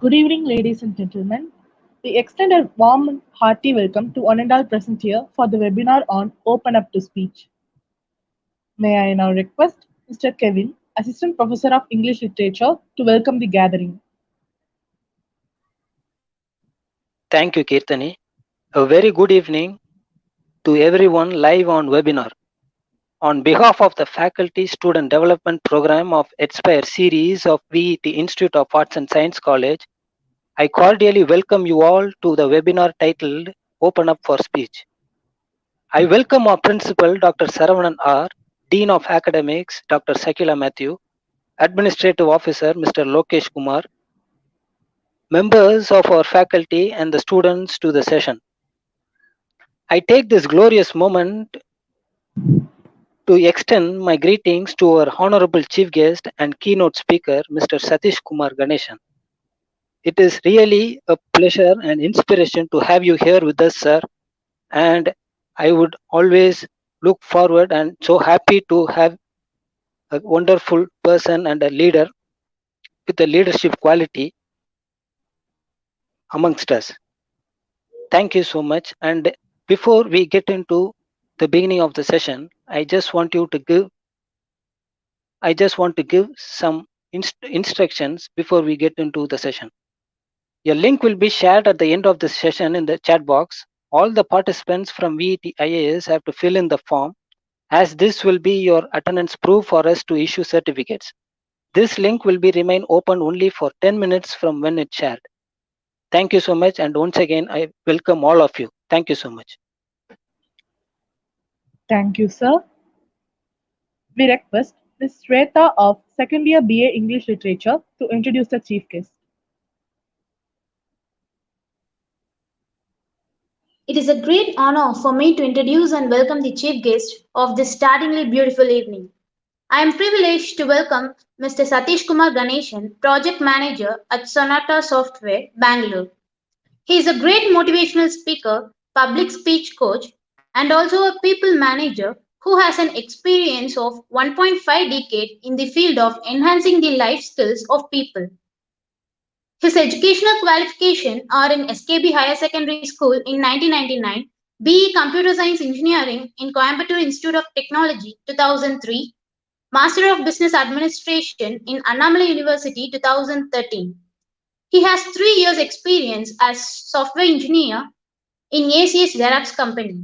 Good evening, ladies and gentlemen. We extend a warm and hearty welcome to one and all present here for the webinar on Open Up to Speech. May I now request Mr. Kevin, Assistant Professor of English Literature, to welcome the gathering. Thank you, Kirtani. A very good evening to everyone live on webinar. On behalf of the Faculty Student Development Program of Inspire series of VET Institute of Arts and Science College, I cordially welcome you all to the webinar titled Open Up for Speech. I welcome our Principal, Dr. Saravanan R., Dean of Academics, Dr. Sakila Matthew, Administrative Officer, Mr. Lokesh Kumar, members of our faculty and the students to the session. I take this glorious moment to extend my greetings to our Honorable Chief Guest and Keynote Speaker, Mr. SATHISHKUMAR Ganesan. It is really a pleasure and inspiration to have you here with us, sir. And I would always look forward and so happy to have a wonderful person and a leader with a leadership quality amongst us. Thank you so much. And before we get into the beginning of the session, I just want to give some instructions before we get into the session. A link will be shared at the end of the session in the chat box. All the participants from VET IAS have to fill in the form, as this will be your attendance proof for us to issue certificates. This link will be remain open only for 10 minutes from when it's shared. Thank you so much, and once again I welcome all of you. Thank you so much. Thank you, sir. We request Ms. Shweta of second year BA English Literature to introduce the chief guest. It is a great honor for me to introduce and welcome the chief guest of this startlingly beautiful evening. I am privileged to welcome Mr. SATHISHKUMAR Ganesan, Project Manager at SONATA Software, Bangalore. He is a great motivational speaker, public speech coach, and also a people manager who has an experience of 1.5 decade in the field of enhancing the life skills of people. His educational qualifications are in SKB Higher Secondary School in 1999, BE Computer Science Engineering in Coimbatore Institute of Technology 2003, Master of Business Administration in Annamalai University 2013. He has 3 years experience as software engineer in ACS Xerox company.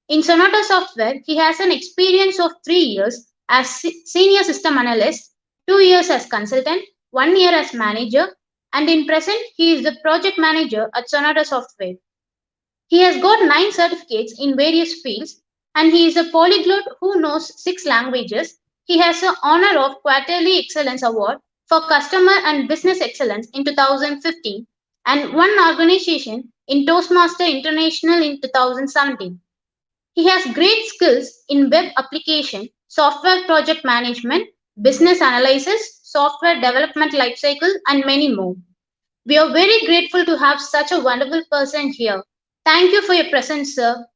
In Sonata Software, he has an experience of 3 years as senior system analyst, 2 years as consultant, 1 year as manager, and in present he is the project manager at Sonata Software. He has got 9 certificates in various fields and he is a polyglot who knows 6 languages. He has the honor of Quarterly Excellence Award for Customer and Business Excellence in 2015 and one organization in Toastmaster International in 2017. He has great skills in web application, software project management, business analysis, software development lifecycle, and many more. We are very grateful to have such a wonderful person here. Thank you for your presence, sir.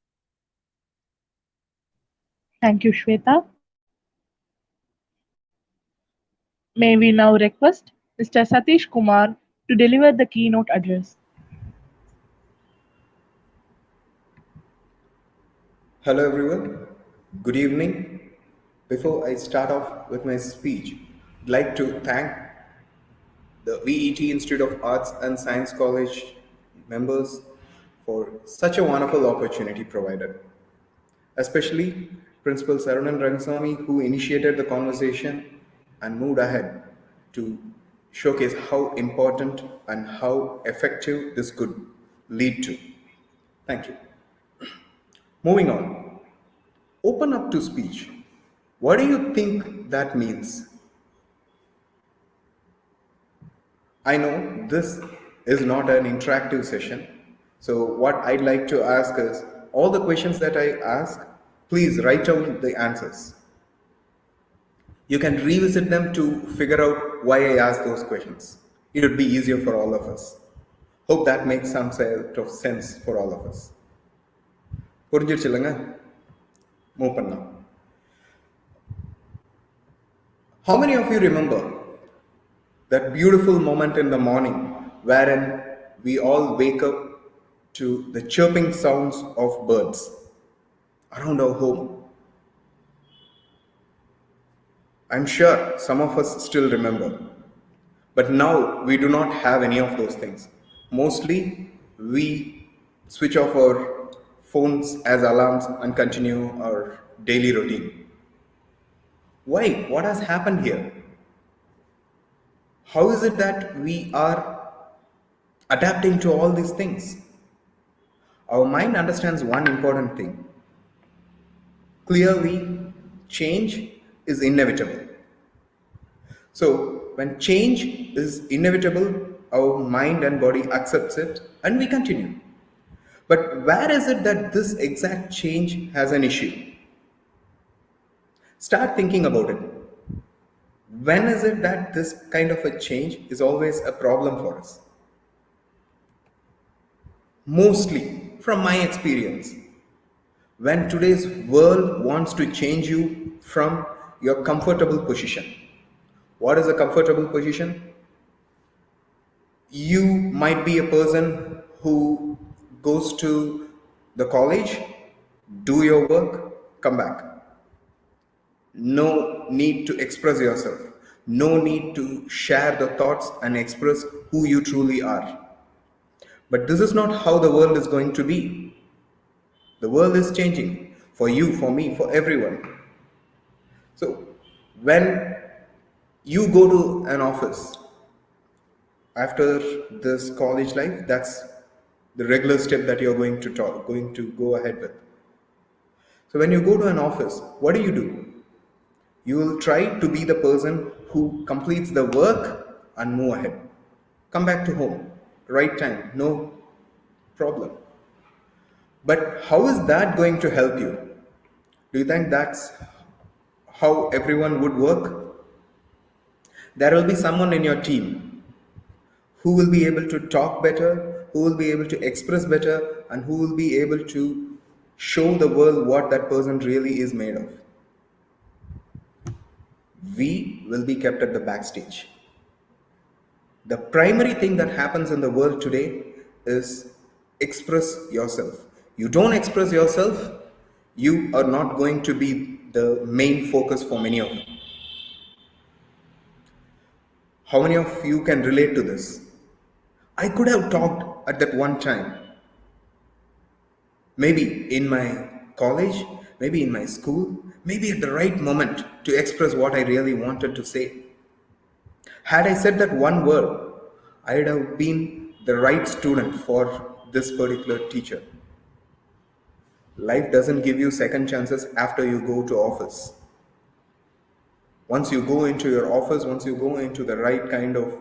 Thank you, Shweta. May we now request Mr. Satish Kumar to deliver the keynote address. Hello everyone, good evening. Before I start off with my speech, I'd like to thank the VET Institute of Arts and Science College members for such a wonderful opportunity provided. Especially Principal Saravanan Rangasamy, who initiated the conversation and moved ahead to showcase how important and how effective this could lead to. Thank you. Moving on. Open up to speech. What do you think that means? I know this is not an interactive session, so what I'd like to ask is, all the questions that I ask, please write down the answers. You can revisit them to figure out why I asked those questions. It would be easier for all of us. Hope that makes some sort of sense for all of us. புரிஞ்சிருச்சுலங்க? Move பண்ணலாம். How many of you remember that beautiful moment in the morning wherein we all wake up to the chirping sounds of birds around our home. I'm sure some of us still remember. But now we do not have any of those things. Mostly we switch off our phones as alarms and continue our daily routine. Why? What has happened here? How is it that we are adapting to all these things? Our mind understands one important thing. Clearly, change is inevitable. So, when change is inevitable, our mind and body accepts it and we continue. But where is it that this exact change has an issue? Start thinking about it. When is it that this kind of a change is always a problem for us? Mostly, from my experience, when today's world wants to change you from your comfortable position. What is a comfortable position? You might be a person who goes to the college, do your work, come back. No need to express yourself. No need to share the thoughts and express who you truly are. But this is not how the world is going to be. The world is changing for you, for me, for everyone. So, when you go to an office after this college life, that's the regular step that you're going to go ahead with. So when you go to an office, what do? You will try to be the person who completes the work and move ahead. Come back to home, right time, no problem. But how is that going to help you? Do you think that's how everyone would work? There will be someone in your team who will be able to talk better, who will be able to express better, and who will be able to show the world what that person really is made of. We will be kept at the backstage. The primary thing that happens in the world today is express yourself. You don't express yourself, you are not going to be the main focus for many of you. How many of you can relate to this? I could have talked at that one time. Maybe in my college, maybe in my school, maybe at the right moment to express what I really wanted to say. Had I said that one word, I'd have been the right student for this particular teacher. Life doesn't give you second chances after you go to office. Once you go into your office, once you go into the right kind of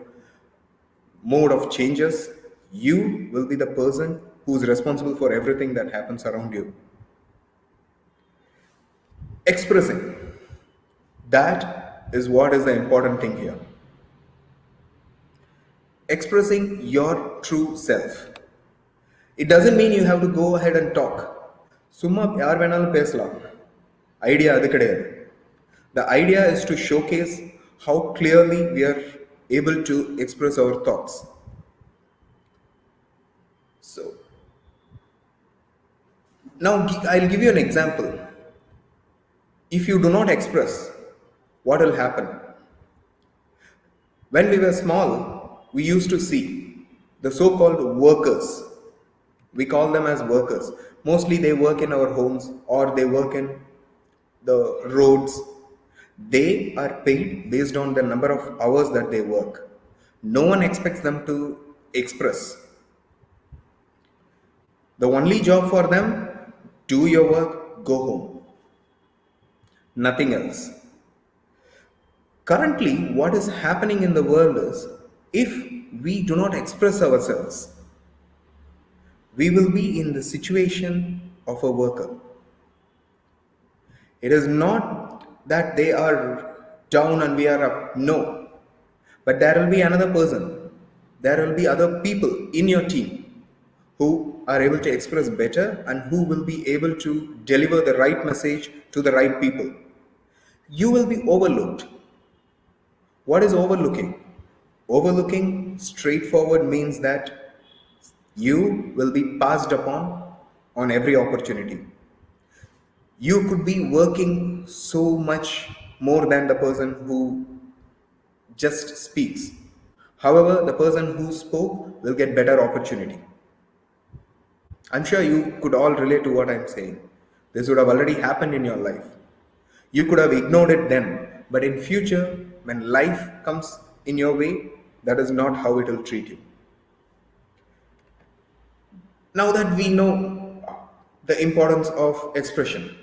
mode of changes, you will be the person who's responsible for everything that happens around you. Expressing. That is what is the important thing here. Expressing your true self. It doesn't mean you have to go ahead and talk. சும்மா யார் வேணாலும் பேசலாம். Idea அது கிடையாது. The idea is to showcase how clearly we are able to express our thoughts. So, now I'll give you an example. If you do not express, what will happen? When we were small, we used to see the so-called workers. We call them as workers. Mostly they work in our homes or they work in the roads. They are paid based on the number of hours that they work. No one expects them to express. The only job for them, do your work, go home. Nothing else. Currently, what is happening in the world is, if we do not express ourselves, we will be in the situation of a worker. It is not that they are down and we are up. No. But there will be another person. There will be other people in your team who are able to express better and who will be able to deliver the right message to the right people. You will be overlooked. What is overlooking? Overlooking straightforward means that you will be passed upon on every opportunity. You could be working so much more than the person who just speaks. However, the person who spoke will get better opportunity. I'm sure you could all relate to what I'm saying. This would have already happened in your life. You could have ignored it then, but in future, when life comes in your way, that is not how it will treat you. Now that we know the importance of expression,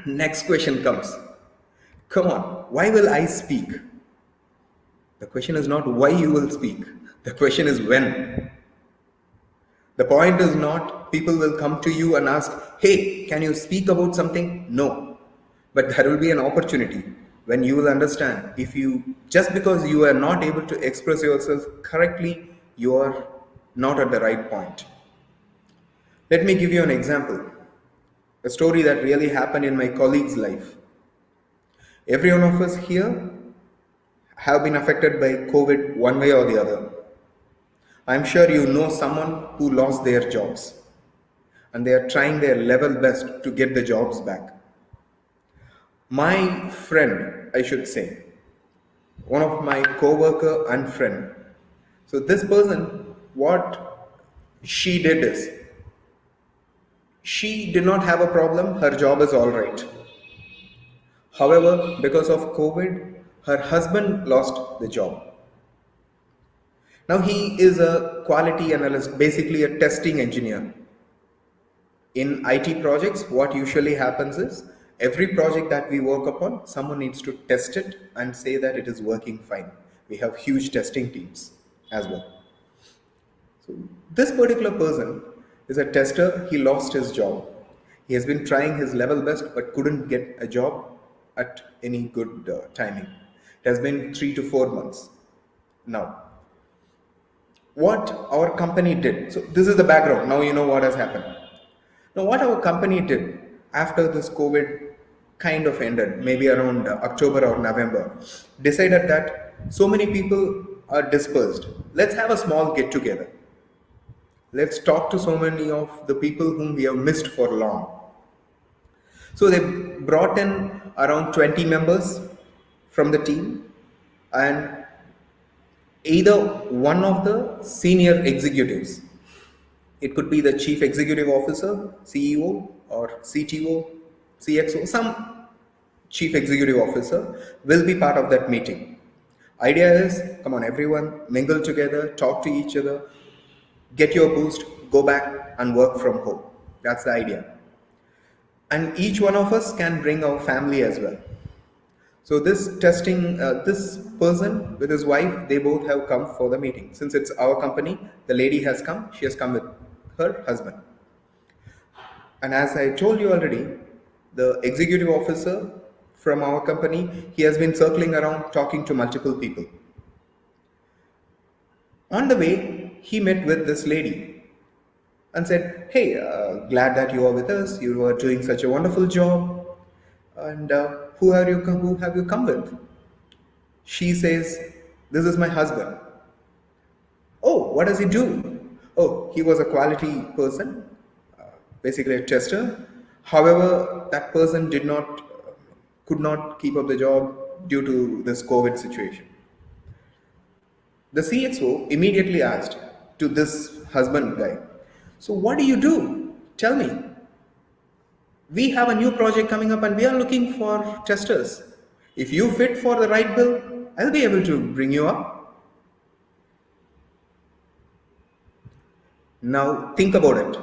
next question comes. Come on, why will I speak? The question is not why you will speak. The question is when. The point is not people will come to you and ask, hey, can you speak about something? No. But there will be an opportunity when you will understand if you, just because you are not able to express yourself correctly, you are not at the right point. Let me give you an example. A story that really happened in my colleague's life. Every one of us here have been affected by COVID one way or the other. I'm sure you know someone who lost their jobs and they are trying their level best to get the jobs back. My friend, I should say, one of my co-worker and friend. So this person, what she did is, she did not have a problem, her job is all right. However, because of COVID, her husband lost the job. Now he is a quality analyst, basically a testing engineer. In IT projects, what usually happens is every project that we work upon, someone needs to test it and say that it is working fine. We have huge testing teams as well. So this particular person is a tester. He lost his job. He has been trying his level best but couldn't get a job at any good timing. It has been 3 to 4 months. Now, what our company did, so this is the background, now you know what has happened. Now what our company did after this COVID kind of ended, maybe around October or November, decided that so many people are dispersed. Let's have a small get together. Let's talk to so many of the people whom we have missed for long. So they brought in around 20 members from the team, and either one of the senior executives, it could be the chief executive officer, CEO, or CTO, CXO, some chief executive officer will be part of that meeting. Idea is, come on everyone, mingle together, talk to each other, get your boost, go back and work from home. That's the idea. And each one of us can bring our family as well. So this testing, this person with his wife, they both have come for the meeting. Since it's our company, the lady has come, she has come with her husband. And as I told you already, the executive officer from our company, he has been circling around talking to multiple people. On the way, he met with this lady and said, hey, glad that you are with us. You are doing such a wonderful job. And who have you come with? She says, this is my husband. Oh, what does he do? Oh, he was a quality person, basically a tester. However, that person could not keep up the job due to this COVID situation. The CXO immediately asked to this husband guy, so what do you do? Tell me. We have a new project coming up and we are looking for testers. If you fit for the right bill, I'll be able to bring you up. Now think about it.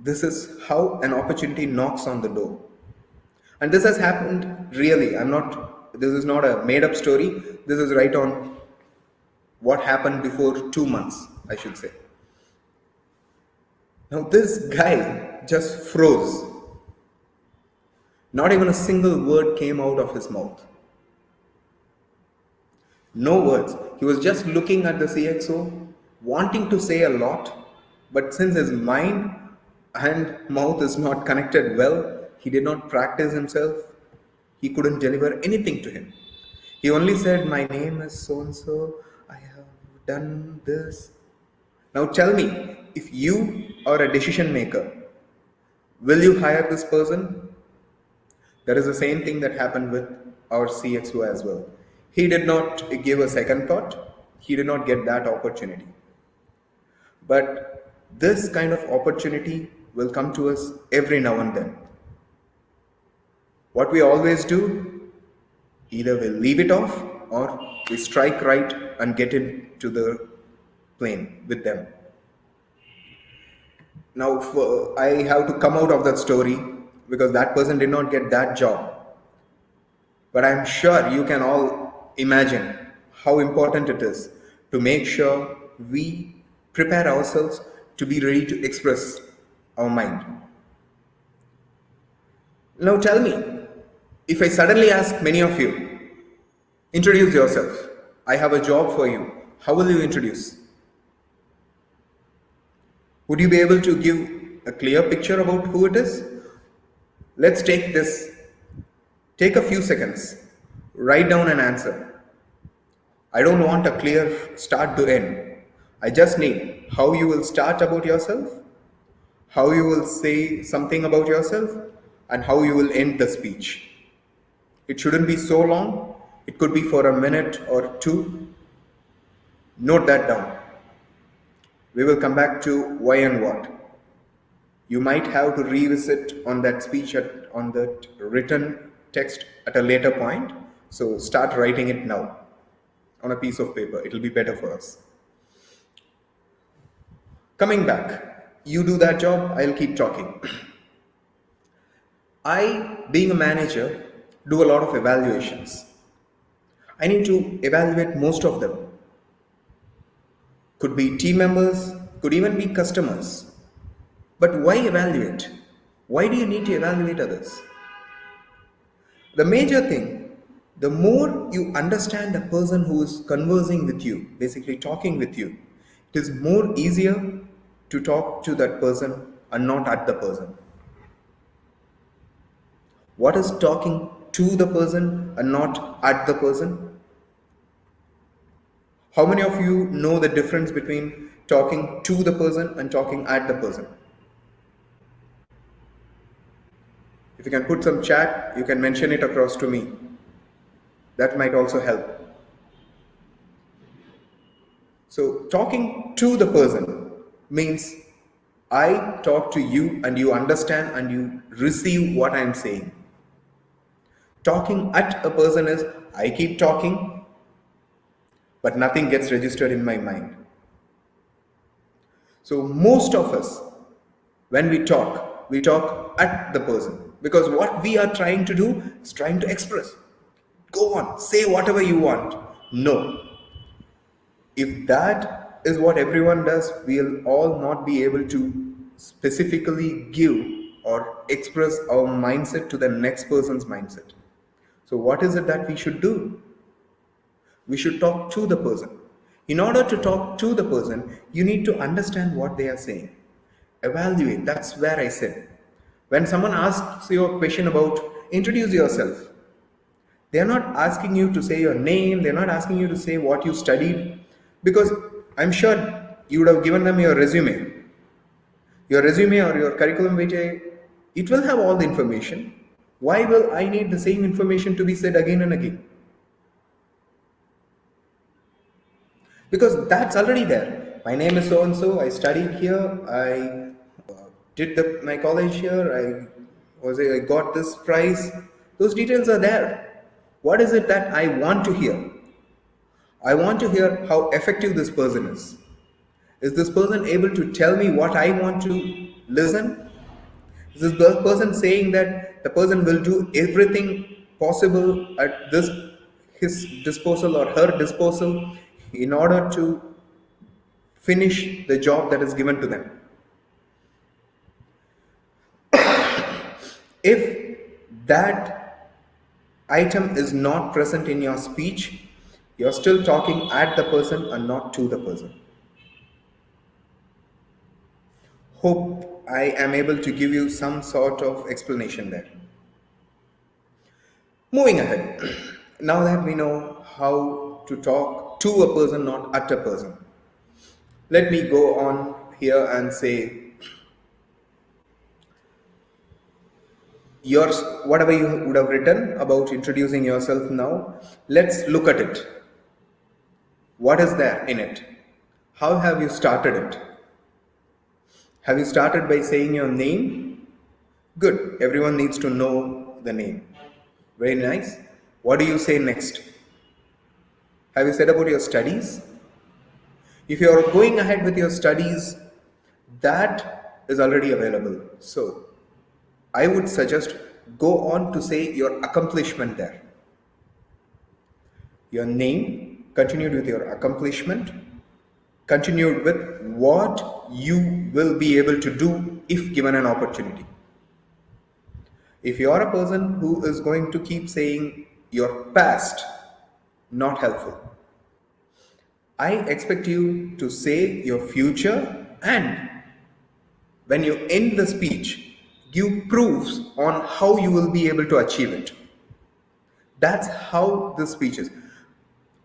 This is how an opportunity knocks on the door. And this has happened really. This is not a made up story. This is right on what happened before 2 months, I should say. Now this guy just froze. Not even a single word came out of his mouth. No words. He was just looking at the CXO, wanting to say a lot, but since his mind and mouth is not connected well, he did not practice himself. He couldn't deliver anything to him. He only said, my name is so-and-so. I have done this. Now tell me, if you are a decision maker, will you hire this person? That is the same thing that happened with our CXO as well. He did not give a second thought. He did not get that opportunity. But this kind of opportunity will come to us every now and then. What we always do, either we leave it off or we strike right and get into the plane with them. Now, I have to come out of that story because that person did not get that job. But I'm sure you can all imagine how important it is to make sure we prepare ourselves to be ready to express our mind. Now tell me, if I suddenly ask many of you, introduce yourself. I have a job for you. How will you introduce? Would you be able to give a clear picture about who it is? Let's take this. Take a few seconds. Write down an answer. I don't want a clear start to end. I just need how you will start about yourself, how you will say something about yourself, and how you will end the speech. It shouldn't be so long. It could be for a minute or two. Note that down. We will come back to why and what. You might have to revisit on that speech on that written text at a later point. So start writing it now on a piece of paper. It will be better for us. Coming back, you do that job, I'll keep talking. I, being a manager, do a lot of evaluations. I need to evaluate most of them. Could be team members, could even be customers. But why evaluate? Why do you need to evaluate others? The major thing, the more you understand the person who is conversing with you, basically talking with you, it is more easier to talk to that person and not at the person. What is talking to the person and not at the person? How many of you know the difference between talking to the person and talking at the person? If you can put some chat, you can mention it across to me. That might also help. So talking to the person means I talk to you and you understand and you receive what I'm saying. Talking at a person is I keep talking, but nothing gets registered in my mind. So most of us, when we talk at the person because what we are trying to do is trying to express. Go on, say whatever you want. No. If that is what everyone does, we'll all not be able to specifically give or express our mindset to the next person's mindset. So what is it that we should do? We should talk to the person. In order to talk to the person, you need to understand what they are saying. Evaluate, that's where I said. When someone asks you a question about introduce yourself, they are not asking you to say your name, they're not asking you to say what you studied, because I'm sure you would have given them your resume. Your resume or your curriculum vitae, it will have all the information. Why will I need the same information to be said again and again? Because that's already there. My name is so and so, I studied here, I did my college here, I got this prize. Those details are there. What is it that I want to hear? I want to hear how effective this person is. Is this person able to tell me what I want to listen? Is this person saying that the person will do everything possible at his disposal or her disposal in order to finish the job that is given to them? If that item is not present in your speech, you're still talking at the person and not to the person. Hope I am able to give you some sort of explanation there. Moving ahead, now that we know how to talk to a person, not at a person. Let me go on here and say yours, whatever you would have written about introducing yourself now, let's look at it. What is there in it? How have you started it? Have you started by saying your name? Good. Everyone needs to know the name. Very nice. What do you say next? Have you said about your studies? If you are going ahead with your studies, that is already available. So I would suggest go on to say your accomplishment there. Your name, continued with your accomplishment, continued with what you will be able to do if given an opportunity. If you are a person who is going to keep saying your past, not helpful. I expect you to say your future, and when you end the speech, give proofs on how you will be able to achieve it. That's how the speech is.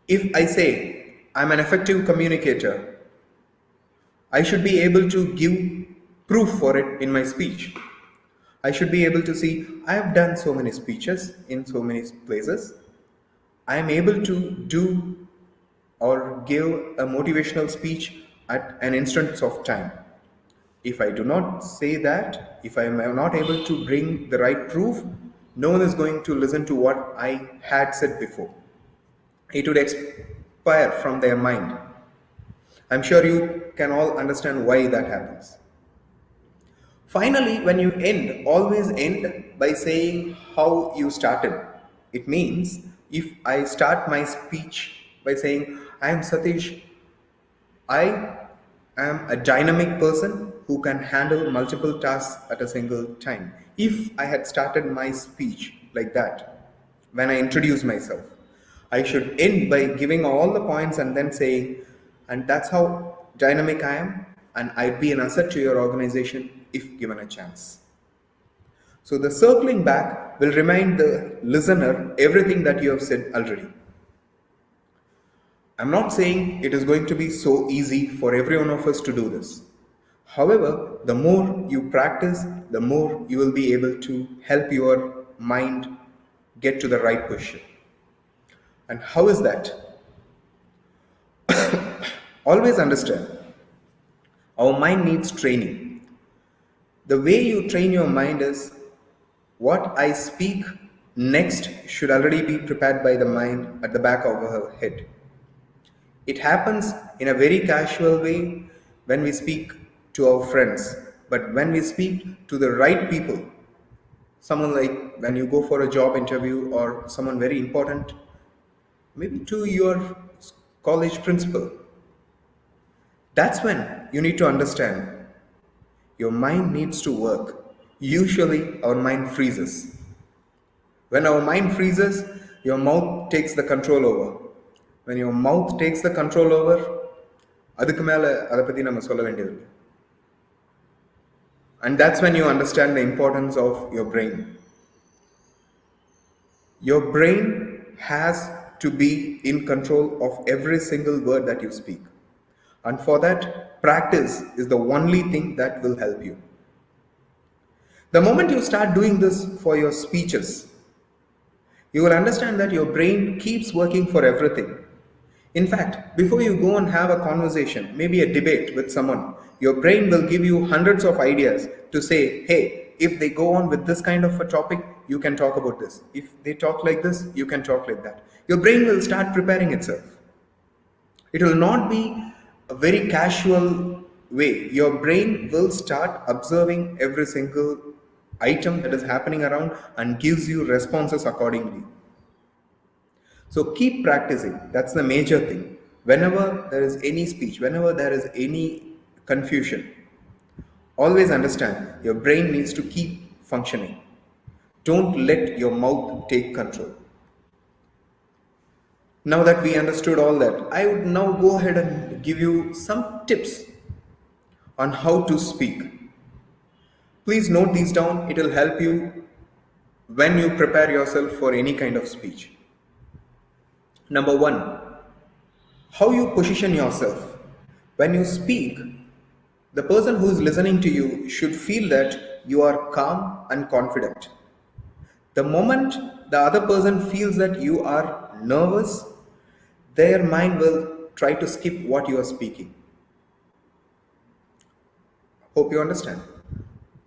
If I say I'm an effective communicator, I should be able to give proof for it in my speech. I should be able to see I have done so many speeches in so many places. I am able to do or give a motivational speech at an instance of time. If I do not say that, if I am not able to bring the right proof, no one is going to listen to what I had said before. It would expire from their mind. I'm sure you can all understand why that happens. Finally, when you end, always end by saying how you started. It means if I start my speech by saying, I am Satish, I am a dynamic person who can handle multiple tasks at a single time. If I had started my speech like that, when I introduce myself, I should end by giving all the points and then saying, and that's how dynamic I am, and I'd be an asset to your organization if given a chance. So the circling back will remind the listener everything that you have said already. I'm not saying it is going to be so easy for every one of us to do this. However, the more you practice, the more you will be able to help your mind get to the right position. And how is that? Always understand, our mind needs training. The way you train your mind is what I speak next should already be prepared by the mind at the back of our head. It happens in a very casual way when we speak to our friends, but when we speak to the right people, someone like when you go for a job interview or someone very important, maybe to your college principal, that's when you need to understand your mind needs to work. Usually our mind freezes. When our mind freezes, your mouth takes the control over. When your mouth takes the control over, அதுக்கு மேல அதை பத்தி நம்ம சொல்ல வேண்டியதில்லை. And that's when you understand the importance of your brain. Your brain has to be in control of every single word that you speak. And for that, practice is the only thing that will help you. The moment you start doing this for your speeches, you will understand that your brain keeps working for everything. In fact, before you go and have a conversation, maybe a debate with someone, your brain will give you hundreds of ideas to say, hey, if they go on with this kind of a topic, you can talk about this. If they talk like this, you can talk like that. Your brain will start preparing itself. It will not be a very casual way. Your brain will start observing every single item that is happening around and gives you responses accordingly. So keep practicing. That's the major thing. Whenever there is any speech, whenever there is any confusion, always understand your brain needs to keep functioning. Don't let your mouth take control. Now that we understood all that, I would now go ahead and give you some tips on how to speak. Please note these down. It will help you when you prepare yourself for any kind of speech. Number one, How you position yourself. When you speak, the person who is listening to you should feel that you are calm and confident. The moment the other person feels that you are nervous, their mind will try to skip what you are speaking. Hope you understand.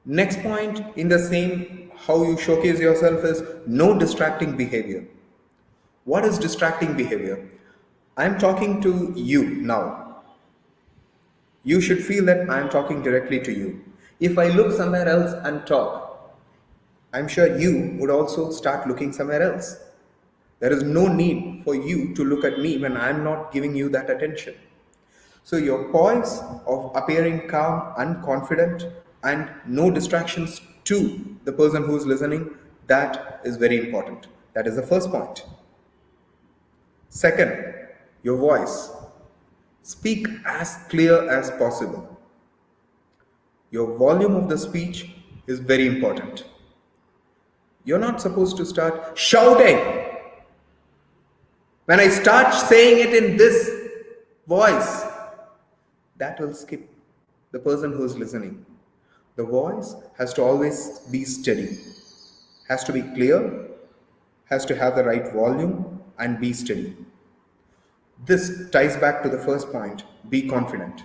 Next point in the same how you showcase yourself is no distracting behavior. What is distracting behavior? I'm talking to you now. You should feel that I'm talking directly to you. If I look somewhere else and talk, I'm sure you would also start looking somewhere else. There is no need for you to look at me when I'm not giving you that attention. So, your poise of appearing calm and confident and no distractions to the person who's listening, that is very important. That is the first point. Second, your voice. Speak as clear as possible. Your volume of the speech is very important. You're not supposed to start shouting. When I start saying it in this voice, that will skip the person who's listening. The voice has to always be steady, has to be clear, has to have the right volume and be steady. This ties back to the first point, be confident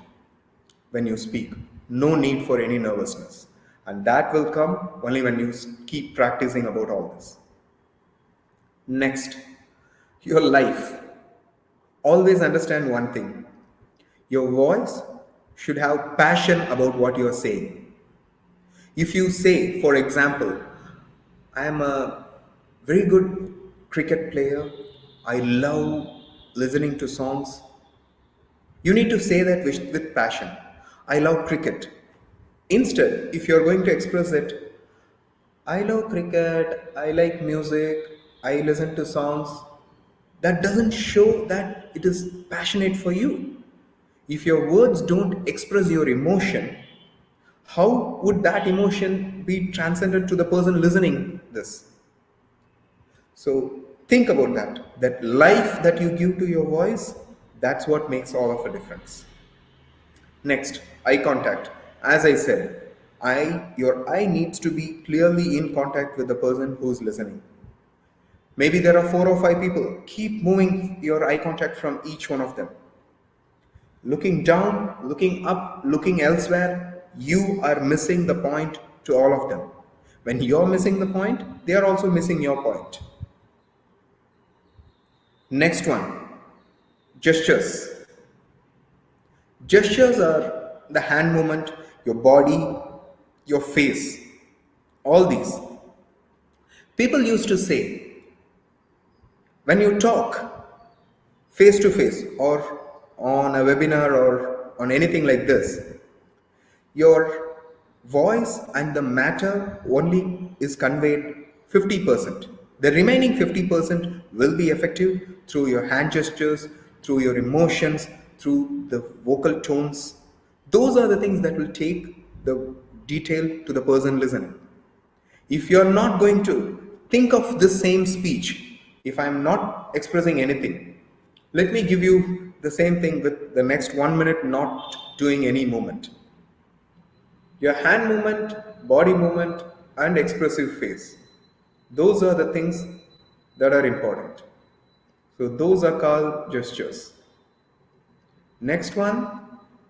when you speak. No need for any nervousness. And that will come only when you keep practicing about all this. Next, your life. Always understand one thing. Your voice should have passion about what you are saying. If you say, for example, I am a very good cricket player, I love listening to songs, you need to say that with passion. I love cricket. Instead, if you're going to express it, I love cricket, I like music, I listen to songs, that doesn't show that it is passionate for you. If your words don't express your emotion, how would that emotion be transcended to the person listening this? So think about that. That life that you give to your voice, that's what makes all of a difference. Next, eye contact. As I said, your eye needs to be clearly in contact with the person who's listening. Maybe there are 4 or 5 people. Keep moving your eye contact from each one of them. Looking down, looking up, looking elsewhere, you are missing the point to all of them. When you're missing the point, they are also missing your point. Next one, gestures. Gestures are the hand movement, your body, your face, all these. People used to say, when you talk face to face or on a webinar or on anything like this, your voice and the matter only is conveyed 50%. The remaining 50% will be effective through your hand gestures, through your emotions, through the vocal tones. Those are the things that will take the detail to the person listening. If you're not going to think of this same speech, if I'm not expressing anything, let me give you the same thing with the next 1 minute not doing any movement. Your hand movement, body movement, and expressive face. Those are the things that are important. So those are called gestures. Next one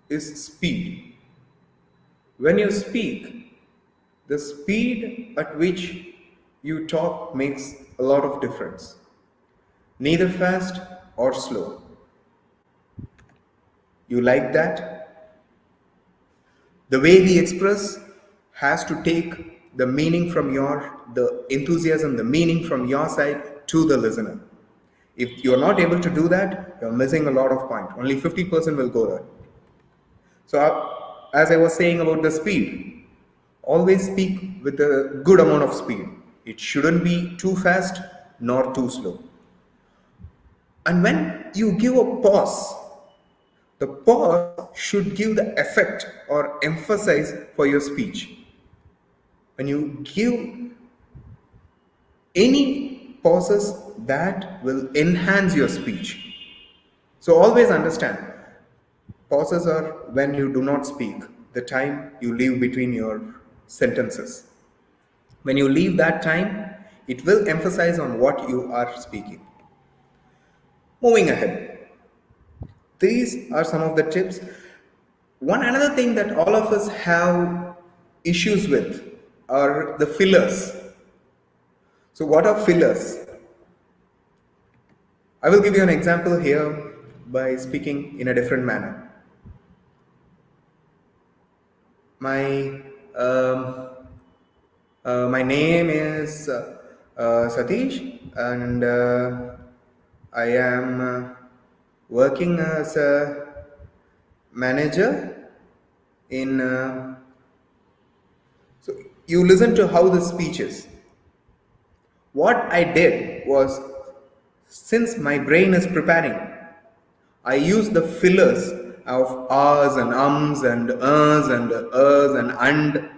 is speed. When you speak, the speed at which you talk makes a lot of difference. Neither fast or slow. You like that? The way we express has to take the meaning from the enthusiasm, the meaning from your side to the listener. If you're not able to do that, you're missing a lot of point. Only 50% will go there. So as I was saying about the speed, always speak with a good amount of speed. It shouldn't be too fast nor too slow. And when you give a pause, the pause should give the effect or emphasize for your speech. When you give any pauses, that will enhance your speech. So always understand, pauses are when you do not speak, the time you leave between your sentences. When you leave that time, it will emphasize on what you are speaking. Moving ahead, these are some of the tips. One another thing that all of us have issues with are the fillers. So, what are fillers? I will give you an example here by speaking in a different manner. My my name is Satish, and I am working as a manager in. So you listen to how the speech is. What I did was, since my brain is preparing, I use the fillers of ahs and ums and and.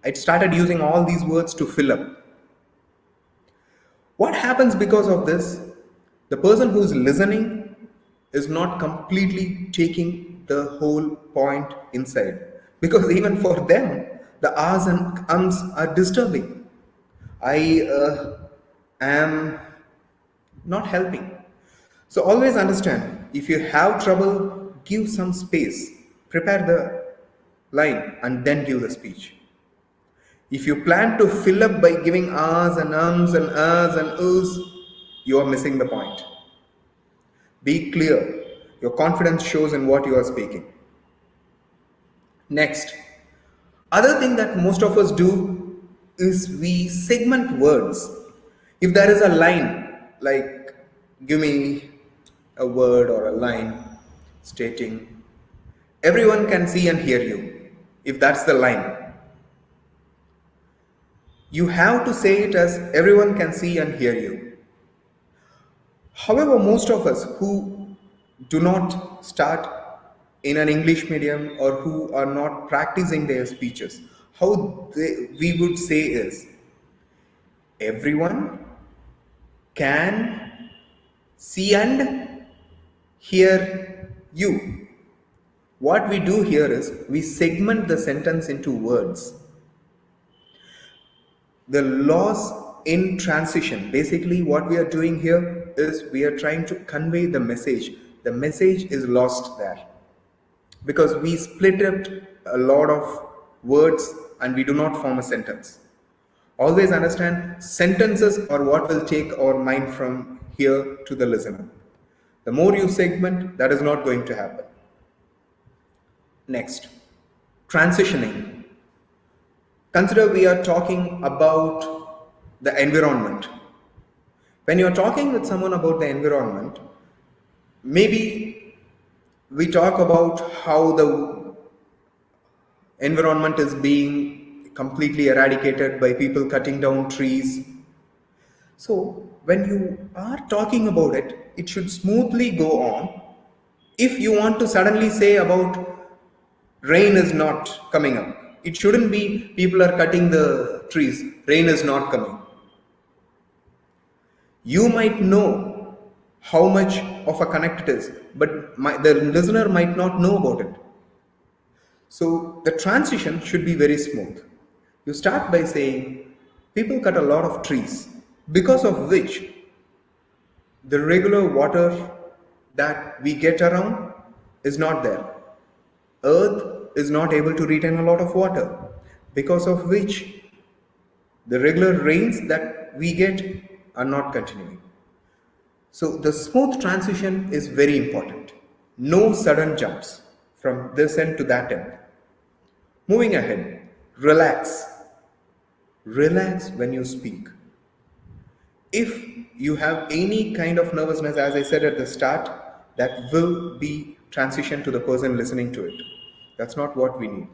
I started using all these words to fill up. What happens because of this? The person who's listening is not completely taking the whole point inside. Because even for them, the ahs and ums are disturbing. I am not helping. So always understand, if you have trouble, give some space, prepare the line, and then give the speech. If you plan to fill up by giving ahs and ums and ahs and us, you are missing the point. Be clear. Your confidence shows in what you are speaking. Next, other thing that most of us do is we segment words. If there is a line, like give me a word or a line stating, everyone can see and hear you. If that's the line, you have to say it as everyone can see and hear you. However, most of us who do not start in an English medium or who are not practicing their speeches, we would say is, everyone can see and hear you. What we do here is we segment the sentence into words. The loss in transition, basically what we are doing here is we are trying to convey the message. The message is lost there because we split up a lot of words and we do not form a sentence. Always understand, sentences are what will take our mind from here to the listener. The more you segment, that is not going to happen. Next, transitioning. Consider we are talking about the environment. When you're talking with someone about the environment, maybe we talk about how the environment is being completely eradicated by people cutting down trees. So when you are talking about it, it should smoothly go on. If you want to suddenly say about rain is not coming up, it shouldn't be people are cutting the trees, rain is not coming. You might know how much of a connect it is, but the listener might not know about it. So the transition should be very smooth. You start by saying, people cut a lot of trees, because of which the regular water that we get around is not there. Earth is not able to retain a lot of water, because of which the regular rains that we get are not continuing. So the smooth transition is very important. No sudden jumps from this end to that end. Moving ahead, relax. Relax when you speak. If you have any kind of nervousness, as I said at the start, that will be transition to the person listening to it. That's not what we need.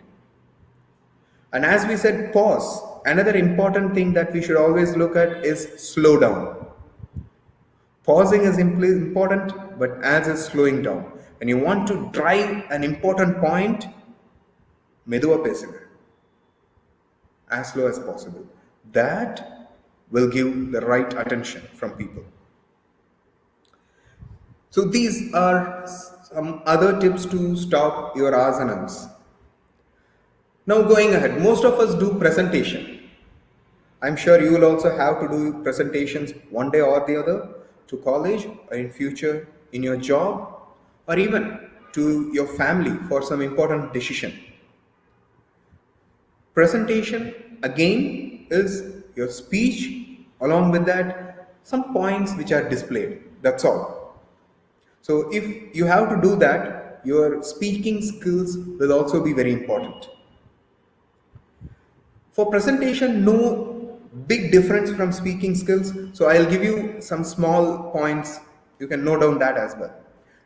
And as we said, pause. Another important thing that we should always look at is slow down. Pausing is important, but as is slowing down. When you want to drive an important point, meduva pesuga, as slow as possible. That will give the right attention from people. So these are some other tips to stop your asanams. Now going ahead, most of us do presentation. I'm sure you will also have to do presentations one day or the other to college or in future in your job or even to your family for some important decision. Presentation again is your speech, along with that some points which are displayed. That's all. So if you have to do that, your speaking skills will also be very important. For presentation, no big difference from speaking skills. So I'll give you some small points. You can note down that as well.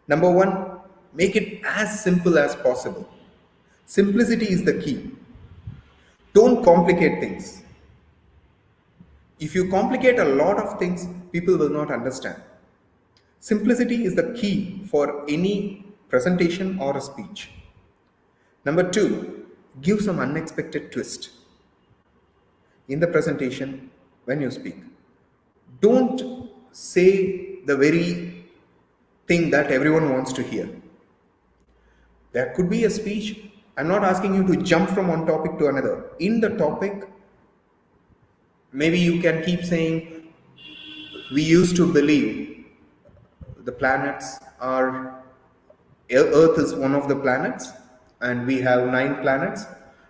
Number one, make it as simple as possible. Simplicity is the key. Don't complicate things. If you complicate a lot of things, people will not understand. Simplicity is the key for any presentation or a speech. Number two, give some unexpected twist in the presentation when you speak. Don't say the very thing that everyone wants to hear. There could be a speech. I'm not asking you to jump from one topic to another. In the topic, maybe you can keep saying, we used to believe the planets are, Earth is one of the planets, and we have 9 planets,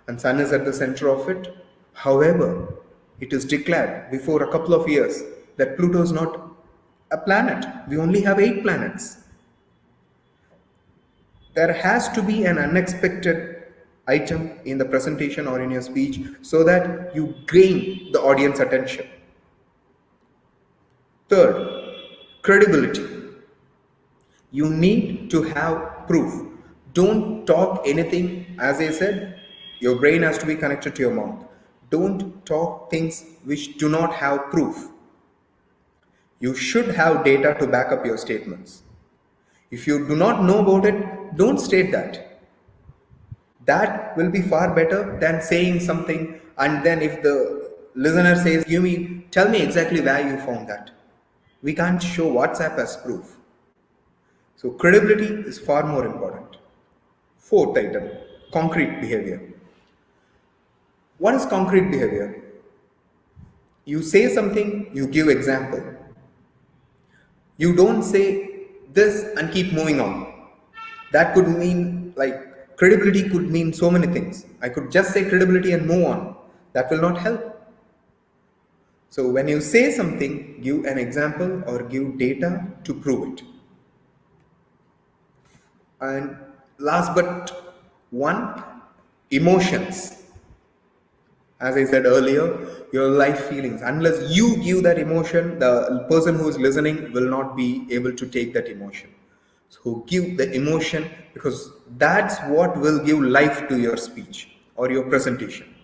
and Sun is at the center of it. However, it is declared before a couple of years that Pluto is not a planet. We only have 8 planets. There has to be an unexpected item in the presentation or in your speech so that you gain the audience attention. Third, credibility. You need to have proof. Don't talk anything. As I said, your brain has to be connected to your mouth. Don't talk things which do not have proof. You should have data to back up your statements. If you do not know about it, don't state that. That will be far better than saying something and then if the listener says, tell me exactly where you found that. We can't show WhatsApp as proof. So credibility is far more important. Fourth item, concrete behavior. What is concrete behavior? You say something, you give example. You don't say this and keep moving on. That could mean, like, credibility could mean so many things. I could just say credibility and move on. That will not help. So when you say something, give an example or give data to prove it. And last but one, emotions. As I said earlier, your life feelings. Unless you give that emotion, the person who is listening will not be able to take that emotion. So give the emotion, because that's what will give life to your speech or your presentation.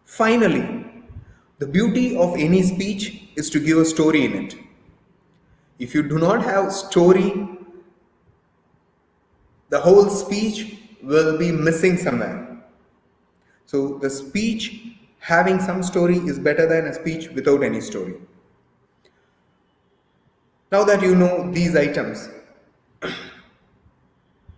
Finally, the beauty of any speech is to give a story in it. If you do not have story, the whole speech will be missing somewhere. So the speech having some story is better than a speech without any story. Now that you know these items,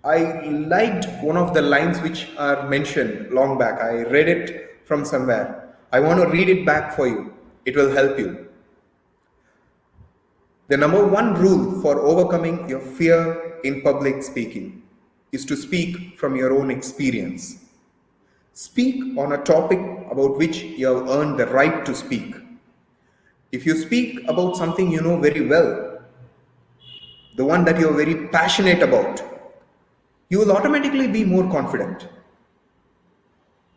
I liked one of the lines which are mentioned long back. I read it from somewhere. I want to read it back for you. It will help you. The number one rule for overcoming your fear in public speaking is to speak from your own experience. Speak on a topic about which you have earned the right to speak. If you speak about something you know very well, the one that you are very passionate about, you will automatically be more confident.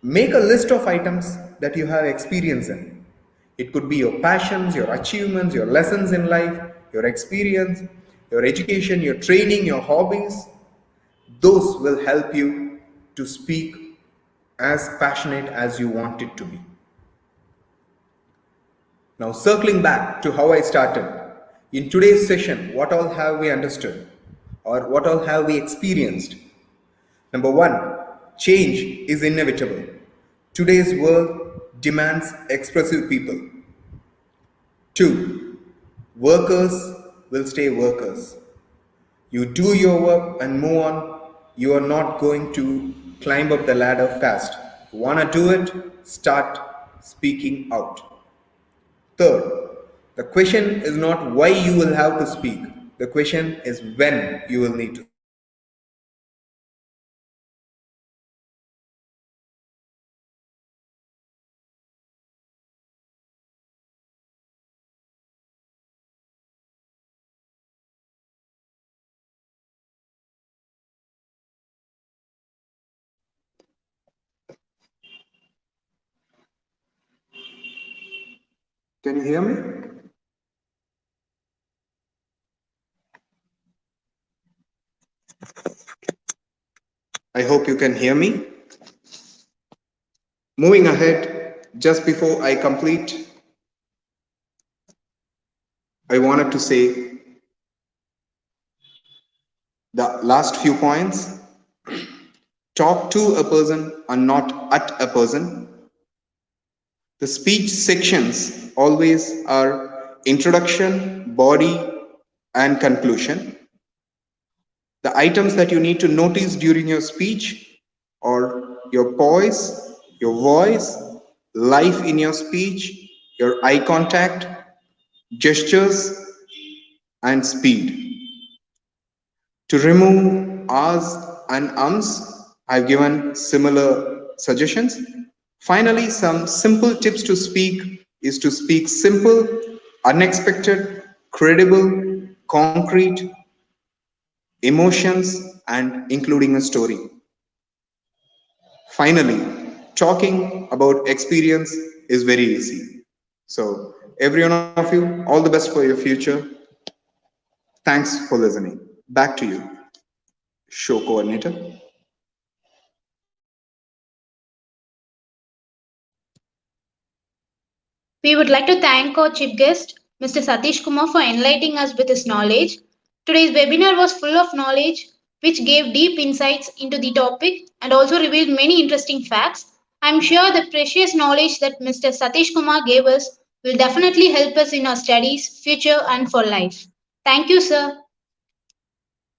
Make a list of items that you have experience in. It could be your passions, your achievements, your lessons in life, your experience, your education, your training, your hobbies. Those will help you to speak as passionate as you want it to be. Now, circling back to how I started, in today's session, what all have we understood or what all have we experienced? Number one, change is inevitable. Today's world demands expressive people. 2, workers will stay workers. You do your work and move on. You are not going to climb up the ladder fast. You want to do it? Start speaking out. Third, the question is not why you will have to speak. The question is when you will need to speak. Speak now or speak later. Speak now or speak later. Speak now or speak later. Can you hear me? I hope you can hear me. Moving ahead, just before I complete, I wanted to say the last few points. Talk to a person and not at a person. The speech sections always are introduction, body, and conclusion. The items that you need to notice during your speech are your poise, your voice, life in your speech, your eye contact, gestures, and speed. To remove ahs and ums, I've given similar suggestions. Finally, some simple tips to speak is to speak simple, unexpected, credible, concrete, emotions, and including a story. Finally, talking about experience is very easy. So, every one of you, all the best for your future. Thanks for listening. Back to you, show coordinator. We would like to thank our chief guest, Mr. Satish Kumar, for enlightening us with his knowledge. Today's webinar was full of knowledge, which gave deep insights into the topic and also revealed many interesting facts. I'm sure the precious knowledge that Mr. Satish Kumar gave us will definitely help us in our studies, future, and for life. Thank you, sir.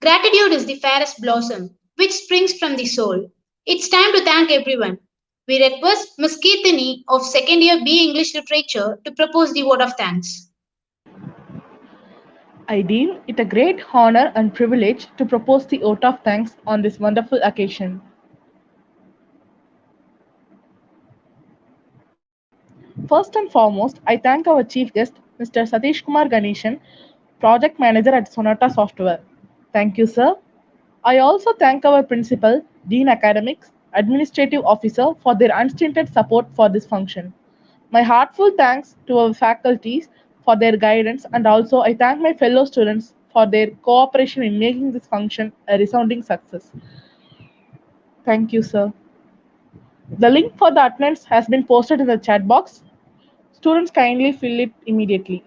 Gratitude is the fairest blossom, which springs from the soul. It's time to thank everyone. We request Miss Keertani of second year B English Literature to propose the vote of thanks. I deem it a great honor and privilege to propose the vote of thanks on this wonderful occasion. First and foremost, I thank our chief guest, Mr. Satish Kumar Ganeshan, project manager at Sonata Software. Thank you, sir. I also thank our principal, dean academics, administrative officer for their unstinted support for this function. My heartful thanks to our faculties for their guidance, and also I thank my fellow students for their cooperation in making this function a resounding success. Thank you, sir. The link for the attendance has been posted in the chat box. Students kindly fill it immediately.